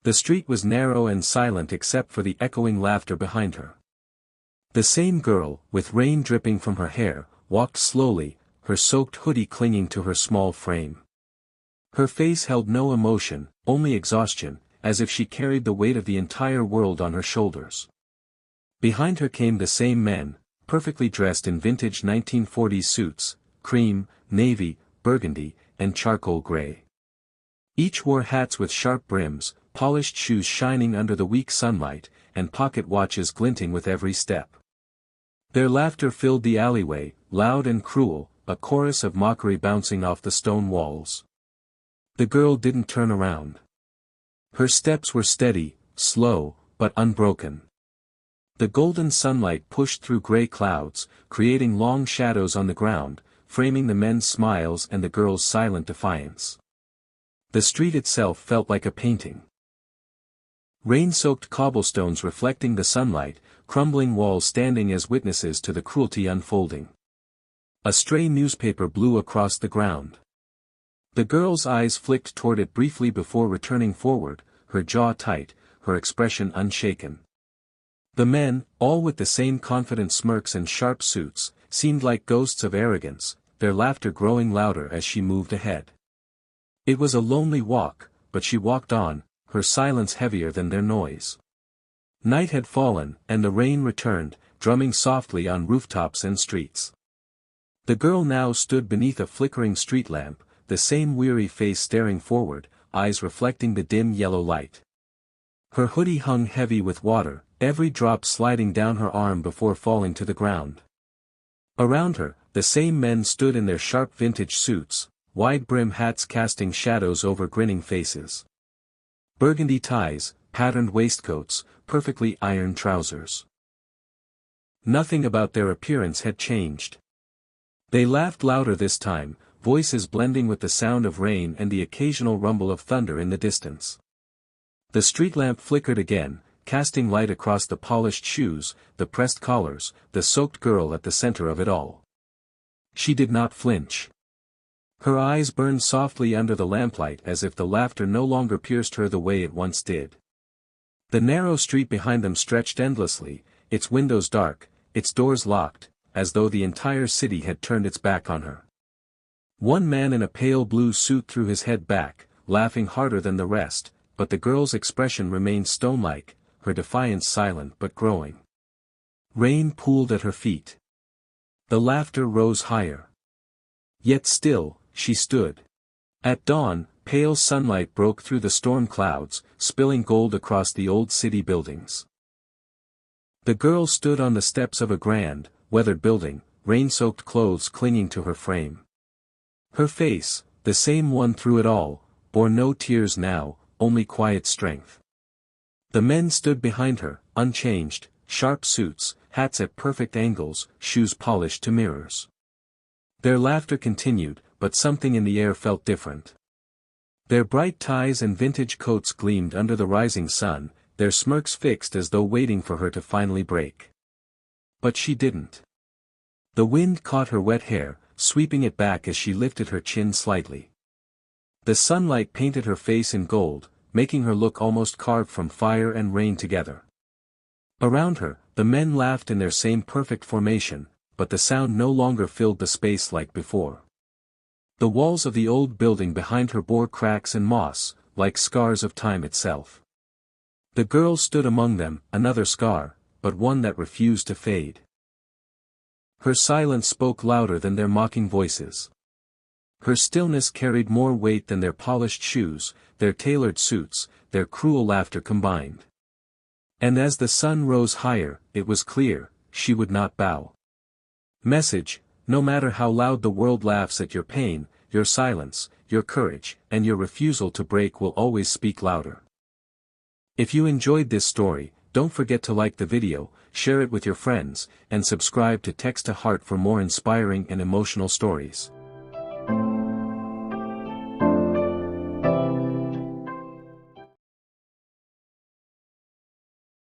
The street was narrow and silent except for the echoing laughter behind her. The same girl, with rain dripping from her hair, walked slowly, her soaked hoodie clinging to her small frame. Her face held no emotion, only exhaustion, as if she carried the weight of the entire world on her shoulders. Behind her came the same men, perfectly dressed in vintage 1940s suits, cream, navy, burgundy, and charcoal gray. Each wore hats with sharp brims, polished shoes shining under the weak sunlight, and pocket watches glinting with every step. Their laughter filled the alleyway, loud and cruel, a chorus of mockery bouncing off the stone walls. The girl didn't turn around. Her steps were steady, slow, but unbroken. The golden sunlight pushed through gray clouds, creating long shadows on the ground, framing the men's smiles and the girl's silent defiance. The street itself felt like a painting. Rain-soaked cobblestones reflecting the sunlight, crumbling walls standing as witnesses to the cruelty unfolding. A stray newspaper blew across the ground. The girl's eyes flicked toward it briefly before returning forward, her jaw tight, her expression unshaken. The men, all with the same confident smirks and sharp suits, seemed like ghosts of arrogance, their laughter growing louder as she moved ahead. It was a lonely walk, but she walked on, her silence heavier than their noise. Night had fallen, and the rain returned, drumming softly on rooftops and streets. The girl now stood beneath a flickering street lamp, the same weary face staring forward, eyes reflecting the dim yellow light. Her hoodie hung heavy with water, every drop sliding down her arm before falling to the ground. Around her, the same men stood in their sharp vintage suits, wide-brim hats casting shadows over grinning faces. Burgundy ties, patterned waistcoats, perfectly ironed trousers. Nothing about their appearance had changed. They laughed louder this time, voices blending with the sound of rain and the occasional rumble of thunder in the distance. The street lamp flickered again, casting light across the polished shoes, the pressed collars, the soaked girl at the center of it all. She did not flinch. Her eyes burned softly under the lamplight as if the laughter no longer pierced her the way it once did. The narrow street behind them stretched endlessly, its windows dark, its doors locked, as though the entire city had turned its back on her. One man in a pale blue suit threw his head back, laughing harder than the rest, but the girl's expression remained stone-like, her defiance silent but growing. Rain pooled at her feet. The laughter rose higher. Yet still, she stood. At dawn, pale sunlight broke through the storm clouds, spilling gold across the old city buildings. The girl stood on the steps of a grand, weathered building, rain-soaked clothes clinging to her frame. Her face, the same one through it all, bore no tears now, only quiet strength. The men stood behind her, unchanged, sharp suits, hats at perfect angles, shoes polished to mirrors. Their laughter continued, but something in the air felt different. Their bright ties and vintage coats gleamed under the rising sun, their smirks fixed as though waiting for her to finally break. But she didn't. The wind caught her wet hair, sweeping it back as she lifted her chin slightly. The sunlight painted her face in gold, making her look almost carved from fire and rain together. Around her, the men laughed in their same perfect formation, but the sound no longer filled the space like before. The walls of the old building behind her bore cracks and moss, like scars of time itself. The girl stood among them, another scar, but one that refused to fade. Her silence spoke louder than their mocking voices. Her stillness carried more weight than their polished shoes, their tailored suits, their cruel laughter combined. And as the sun rose higher, it was clear, she would not bow. Message: no matter how loud the world laughs at your pain, your silence, your courage, and your refusal to break will always speak louder. If you enjoyed this story, don't forget to like the video, share it with your friends, and subscribe to Text to Heart for more inspiring and emotional stories.